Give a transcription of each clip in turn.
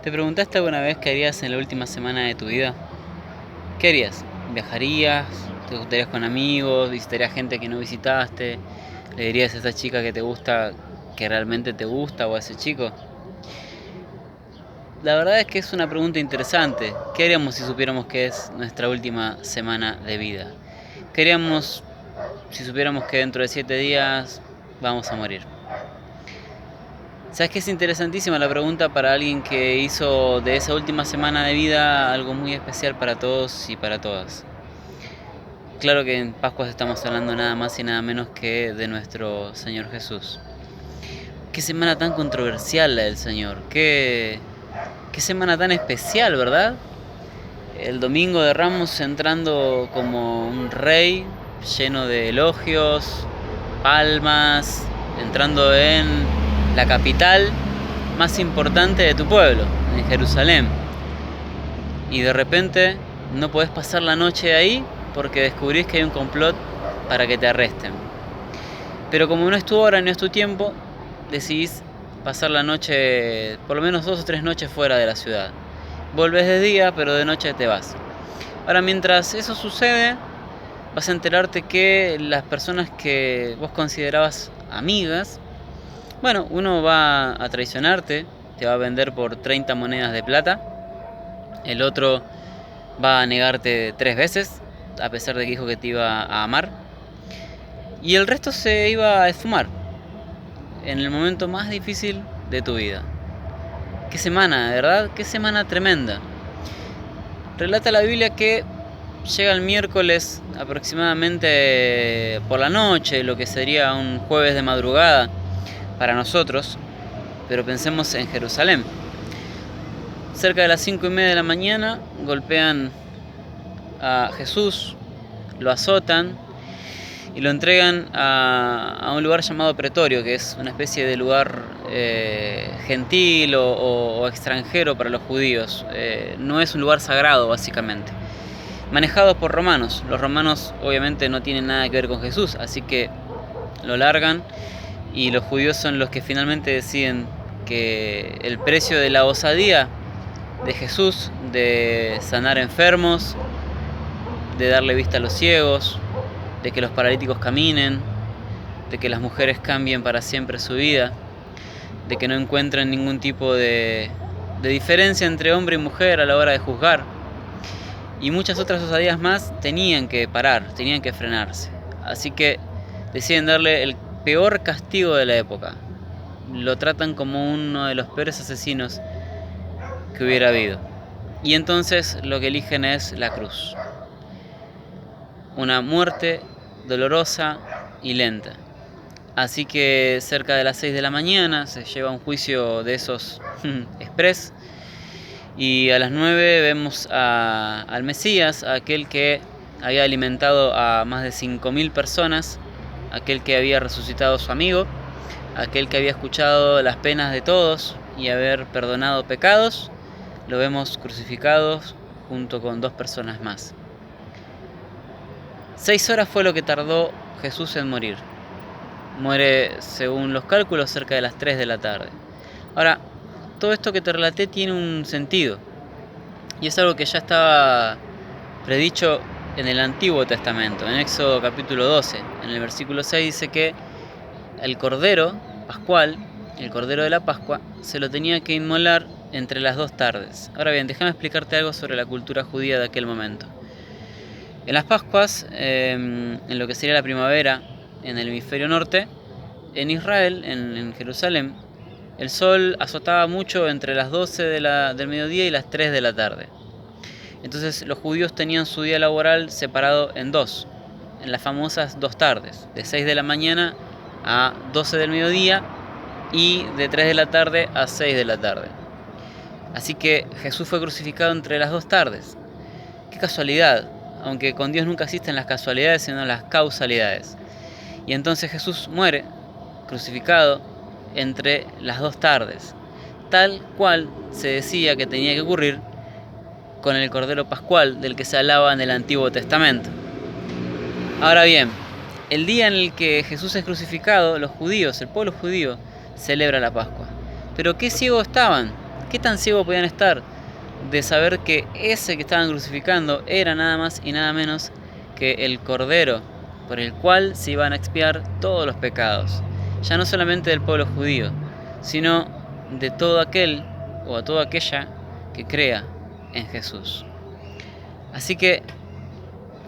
¿Te preguntaste alguna vez qué harías en la última semana de tu vida? ¿Qué harías? ¿Viajarías? ¿Te gustarías con amigos? ¿Visitarías gente que no visitaste? ¿Le dirías a esa chica que te gusta que realmente te gusta o a ese chico? La verdad es que es una pregunta interesante. ¿Qué haríamos si supiéramos que es nuestra última semana de vida? ¿Qué haríamos si supiéramos que dentro de 7 días vamos a morir? ¿Sabes que es interesantísima la pregunta para alguien que hizo de esa última semana de vida algo muy especial para todos y para todas? Claro que en Pascuas estamos hablando nada más y nada menos que de nuestro Señor Jesús. Qué semana tan controversial la del Señor. Qué semana tan especial, ¿verdad? El domingo de Ramos entrando como un rey, lleno de elogios, palmas, entrando en la capital más importante de tu pueblo, en Jerusalén. Y de repente no podés pasar la noche ahí porque descubrís que hay un complot para que te arresten. Pero como no es tu hora, no es tu tiempo, decidís pasar la noche, por lo menos 2 o 3 noches fuera de la ciudad. Volvés de día, pero de noche te vas. Ahora, mientras eso sucede, vas a enterarte que las personas que vos considerabas amigas, bueno, uno va a traicionarte, te va a vender por 30 monedas de plata, el otro va a negarte 3 veces, a pesar de que dijo que te iba a amar, y el resto se iba a esfumar en el momento más difícil de tu vida. Qué semana, de verdad, qué semana tremenda. Relata la Biblia que llega el miércoles aproximadamente por la noche, lo que sería un jueves de madrugada para nosotros, pero pensemos en Jerusalén. Cerca de las 5:30 de la mañana golpean a Jesús, lo azotan y lo entregan a un lugar llamado Pretorio, que es una especie de lugar gentil o extranjero para los judíos. No es un lugar sagrado, básicamente. Manejados por romanos. Los romanos obviamente no tienen nada que ver con Jesús, así que lo largan y los judíos son los que finalmente deciden que el precio de la osadía de Jesús, de sanar enfermos, de darle vista a los ciegos, de que los paralíticos caminen, de que las mujeres cambien para siempre su vida, de que no encuentren ningún tipo de diferencia entre hombre y mujer a la hora de juzgar, y muchas otras osadías más, tenían que parar, tenían que frenarse. Así que deciden darle el peor castigo de la época. Lo tratan como uno de los peores asesinos que hubiera habido. Y entonces lo que eligen es la cruz. Una muerte dolorosa y lenta. Así que cerca de las 6 de la mañana se lleva un juicio de esos express. Y a las 9 vemos al Mesías, aquel que había alimentado a más de 5.000 personas, aquel que había resucitado a su amigo, aquel que había escuchado las penas de todos y haber perdonado pecados. Lo vemos crucificado junto con 2 personas más. 6 horas fue lo que tardó Jesús en morir. Muere, según los cálculos, cerca de las 3 de la tarde. Ahora, todo esto que te relaté tiene un sentido. Y es algo que ya estaba predicho en el Antiguo Testamento. En Éxodo capítulo 12, en el versículo 6 dice que el cordero pascual, el cordero de la Pascua, se lo tenía que inmolar entre las 2 tardes. Ahora bien, déjame explicarte algo sobre la cultura judía de aquel momento. En las Pascuas, en lo que sería la primavera, en el hemisferio norte, en Israel, en Jerusalén, el sol azotaba mucho entre las 12 del mediodía y las 3 de la tarde. Entonces los judíos tenían su día laboral separado en 2, en las famosas 2 tardes, de 6 de la mañana a 12 del mediodía y de 3 de la tarde a 6 de la tarde. Así que Jesús fue crucificado entre las 2 tardes. Qué casualidad, aunque con Dios nunca existen las casualidades, sino las causalidades. Y entonces Jesús muere crucificado entre las 2 tardes, tal cual se decía que tenía que ocurrir con el Cordero Pascual del que se hablaba en el Antiguo Testamento. Ahora bien, el día en el que Jesús es crucificado, los judíos, el pueblo judío, celebra la Pascua. Pero qué ciegos estaban ¿Qué tan ciegos podían estar de saber que ese que estaban crucificando era nada más y nada menos que el Cordero por el cual se iban a expiar todos los pecados, ya no solamente del pueblo judío, sino de todo aquel o a toda aquella que crea en Jesús? Así que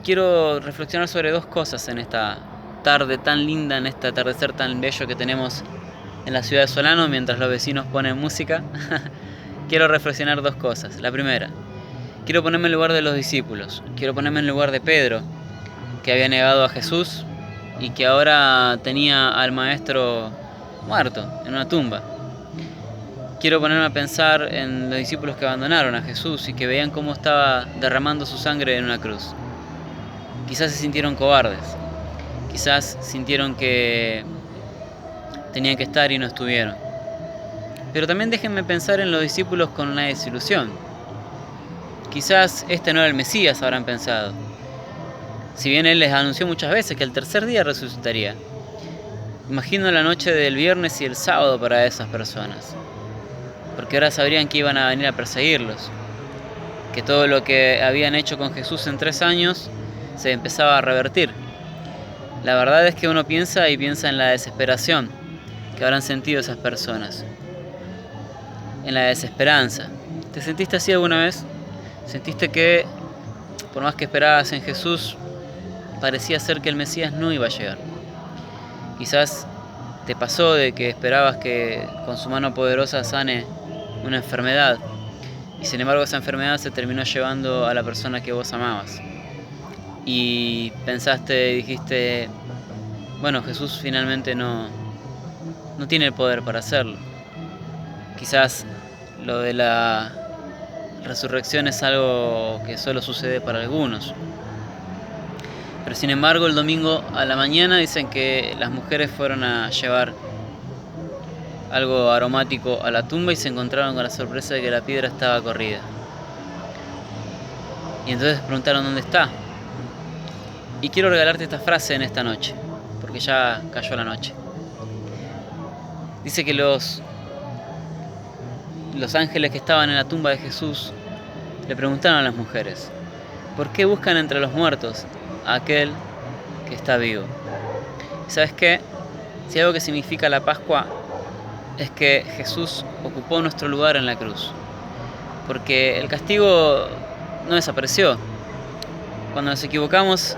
quiero reflexionar sobre dos cosas en esta tarde tan linda, en este atardecer tan bello que tenemos en la ciudad de Solano mientras los vecinos ponen música. Quiero reflexionar dos cosas. La primera, quiero ponerme en el lugar de los discípulos, quiero ponerme en el lugar de Pedro, que había negado a Jesús y que ahora tenía al maestro muerto en una tumba. Quiero ponerme a pensar en los discípulos que abandonaron a Jesús y que veían cómo estaba derramando su sangre en una cruz. Quizás se sintieron cobardes, quizás sintieron que tenían que estar y no estuvieron. Pero también déjenme pensar en los discípulos con una desilusión. Quizás este no era el Mesías, habrán pensado. Si bien Él les anunció muchas veces que el tercer día resucitaría. Imagino la noche del viernes y el sábado para esas personas. Porque ahora sabrían que iban a venir a perseguirlos. Que todo lo que habían hecho con Jesús en 3 años se empezaba a revertir. La verdad es que uno piensa en la desesperación que habrán sentido esas personas. En la desesperanza. ¿Te sentiste así alguna vez? ¿Sentiste que por más que esperabas en Jesús, parecía ser que el Mesías no iba a llegar? Quizás te pasó de que esperabas que con su mano poderosa sane una enfermedad y sin embargo esa enfermedad se terminó llevando a la persona que vos amabas. Y pensaste y dijiste, bueno, Jesús finalmente no tiene el poder para hacerlo. Quizás lo de la resurrección es algo que solo sucede para algunos. Pero sin embargo, el domingo a la mañana dicen que las mujeres fueron a llevar algo aromático a la tumba y se encontraron con la sorpresa de que la piedra estaba corrida. Y entonces preguntaron dónde está. Y quiero regalarte esta frase en esta noche, porque ya cayó la noche. Dice que los ángeles que estaban en la tumba de Jesús le preguntaron a las mujeres, ¿por qué buscan entre los muertos a aquel que está vivo? ¿Y sabes qué? Si algo que significa la Pascua es que Jesús ocupó nuestro lugar en la cruz. Porque el castigo no desapareció. Cuando nos equivocamos,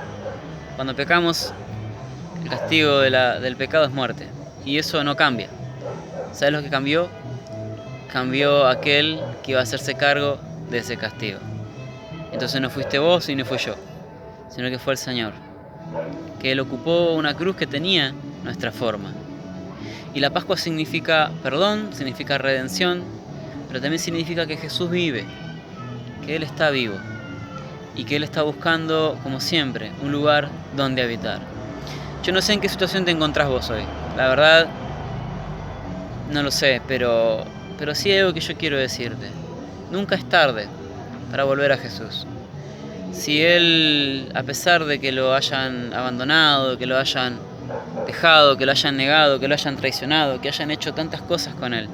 cuando pecamos, el castigo del pecado es muerte. Y eso no cambia. ¿Sabes lo que cambió? Cambió aquel que iba a hacerse cargo de ese castigo. Entonces no fuiste vos y no fui yo, sino que fue el Señor. Que Él ocupó una cruz que tenía nuestra forma. Y la Pascua significa perdón, significa redención, pero también significa que Jesús vive, que Él está vivo y que Él está buscando, como siempre, un lugar donde habitar. Yo no sé en qué situación te encontrás vos hoy, la verdad no lo sé, pero sí hay algo que yo quiero decirte. Nunca es tarde para volver a Jesús. Si Él, a pesar de que lo hayan abandonado, que lo hayan dejado, que lo hayan negado, que lo hayan traicionado, que hayan hecho tantas cosas con Él,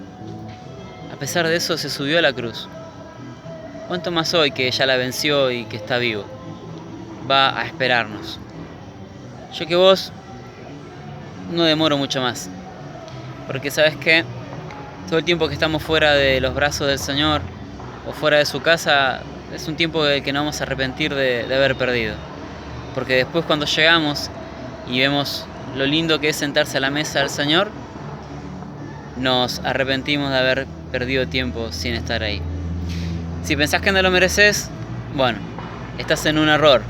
a pesar de eso se subió a la cruz. ¿Cuánto más hoy que ya la venció y que está vivo? Va a esperarnos. Yo que vos no demoro mucho más, porque sabes que todo el tiempo que estamos fuera de los brazos del Señor o fuera de su casa es un tiempo que no vamos a arrepentir de haber perdido, porque después cuando llegamos y vemos lo lindo que es sentarse a la mesa del Señor, nos arrepentimos de haber perdido tiempo sin estar ahí. Si pensás que no lo mereces, bueno, estás en un error,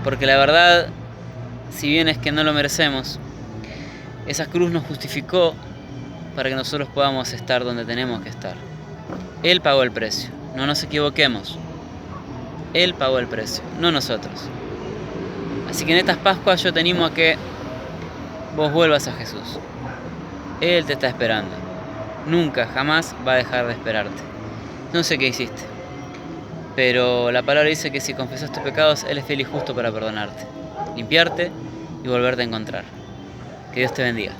porque la verdad, si bien es que no lo merecemos, esa cruz nos justificó para que nosotros podamos estar donde tenemos que estar. Él pagó el precio, no nos equivoquemos. Él pagó el precio, no nosotros. Así que en estas Pascuas yo te animo a que vos vuelvas a Jesús. Él te está esperando. Nunca, jamás va a dejar de esperarte. No sé qué hiciste, pero la palabra dice que si confesas tus pecados, Él es fiel y justo para perdonarte, limpiarte y volverte a encontrar. Que Dios te bendiga.